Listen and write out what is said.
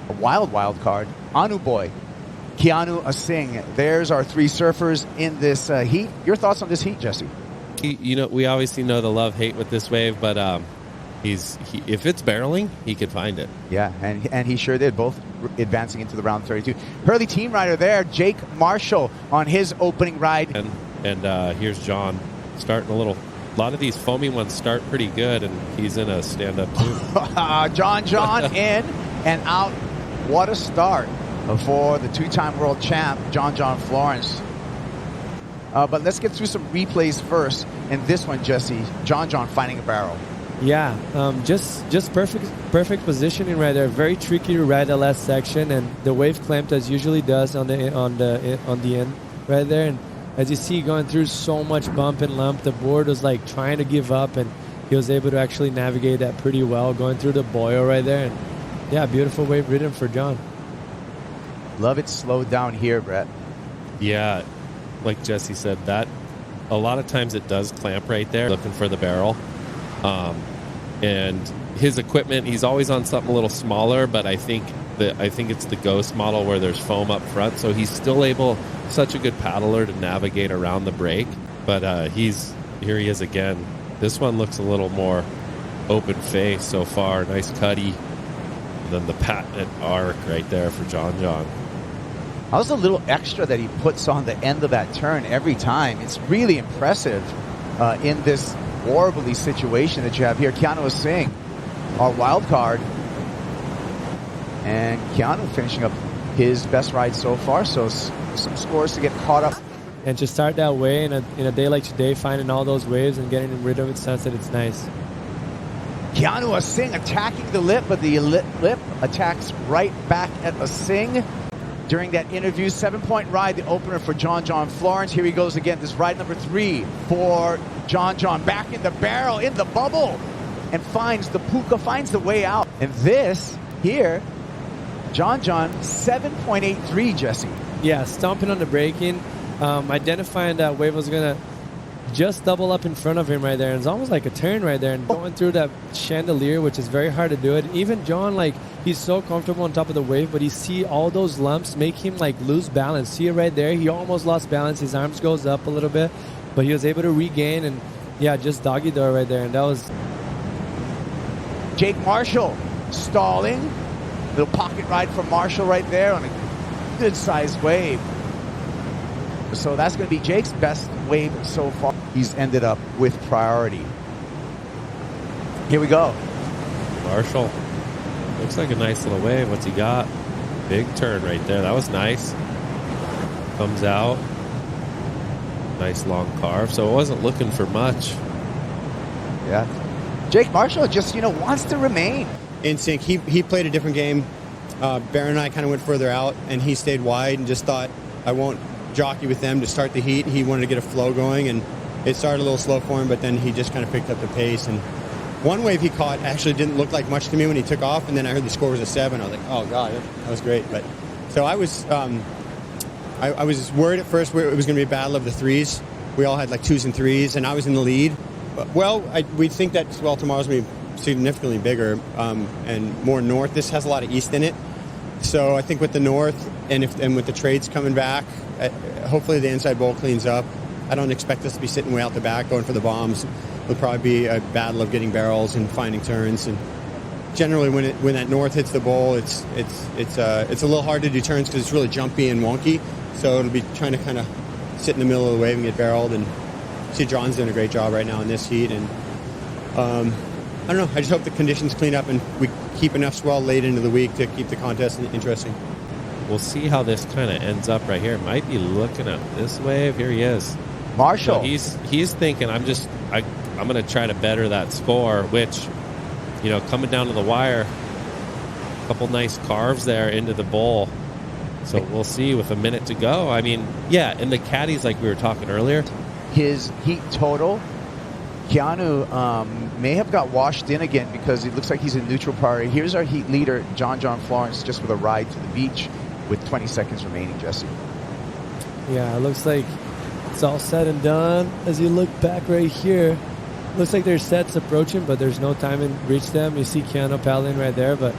a wild card. Anu Boy, Keanu Asing. There's our three surfers in this heat. Your thoughts on this heat, Jesse? We obviously know the love-hate with this wave, but if it's barreling, he could find it. Yeah, and he sure did, both advancing into the round 32. Hurley team rider there, J.Marshall on his opening ride. And here's John starting a lot of these foamy ones start pretty good, and he's in a stand-up too. John in and out. What a start for the two-time world champ, J.Florence. But let's get through some replays first. And this one, Jesse, John finding a barrel. Yeah, just perfect positioning right there. Very tricky to ride the last section, and the wave clamped as usually does on the end right there. And as you see, going through so much bump and lump, the board was like trying to give up, and he was able to actually navigate that pretty well, going through the boil right there. And yeah, beautiful wave ridden for John. Love it slowed down here, Brett. Yeah, like Jesse said, that a lot of times it does clamp right there, looking for the barrel. And his equipment, he's always on something a little smaller, but I think it's the Ghost model where there's foam up front, so he's still able, such a good paddler, to navigate around the break. But here he is again. This one looks a little more open face so far. Nice cutty. And then the patented arc right there for John. How's the little extra that he puts on the end of that turn every time? It's really impressive in this horribly situation that you have here. Keanu Asing, our wild card, and Keanu finishing up his best ride so far, so some scores to get caught up. And to start that way in a day like today, finding all those waves and getting rid of it, sunset, it's nice. Keanu Asing attacking the lip, but the lip attacks right back at Asing. During that interview, 7-point ride, the opener for J.Florence. Here he goes again. This ride number 3 for John. Back in the barrel, in the bubble, and finds the puka, finds the way out. And this here, John, 7.83, Jesse. Yeah, stomping on the braking, identifying that wave was going to just double up in front of him right there. And it's almost like a turn right there, and going through that chandelier, which is very hard to do it. Even John, like, he's so comfortable on top of the wave, but you see all those lumps make him like lose balance. See it right there? He almost lost balance. His arms goes up a little bit, but he was able to regain, and yeah, just doggy door right there. And that was J.Marshall stalling. Little pocket ride from Marshall right there on a good-sized wave. So that's going to be Jake's best wave so far. He's ended up with priority. Here we go. Marshall. Looks like a nice little wave. What's he got? Big turn right there. That was nice. Comes out. Nice long carve. So it wasn't looking for much. Yeah. J.Marshall just, wants to remain in sync. He played a different game. Bear and I kind of went further out, and he stayed wide and just thought, I won't jockey with them to start the heat. He wanted to get a flow going, and it started a little slow for him, but then he just kind of picked up the pace. And one wave he caught actually didn't look like much to me when he took off, and then I heard the score was a 7. I was like, oh god, that was great. But so I was I was worried at first it was going to be a battle of the threes. We all had like 2s and 3s, and I was in the lead. But, we think that tomorrow's going to be significantly bigger and more north. This has a lot of east in it, so I think with the north and with the trades coming back, hopefully the inside bowl cleans up. I don't expect us to be sitting way out the back going for the bombs. It'll probably be a battle of getting barrels and finding turns. And generally, when that north hits the bowl, it's a little hard to do turns because it's really jumpy and wonky. So it'll be trying to kind of sit in the middle of the wave and get barreled. And see, John's doing a great job right now in this heat. And I don't know. I just hope the conditions clean up and we keep enough swell late into the week to keep the contest interesting. We'll see how this kind of ends up right here. Might be looking at this wave. Here he is. Marshall. So he's thinking, I'm going to try to better that score, which, coming down to the wire, a couple nice carves there into the bowl. So we'll see with a minute to go. I mean, yeah, and the caddies, like we were talking earlier. His heat total, Keanu may have got washed in again because it looks like he's in neutral priority. Here's our heat leader, J.Florence, just with a ride to the beach with 20 seconds remaining, Jesse. Yeah, it looks like it's all said and done. As you look back right here, looks like there's sets approaching, but there's no time to reach them. You see Keanu paddling right there, but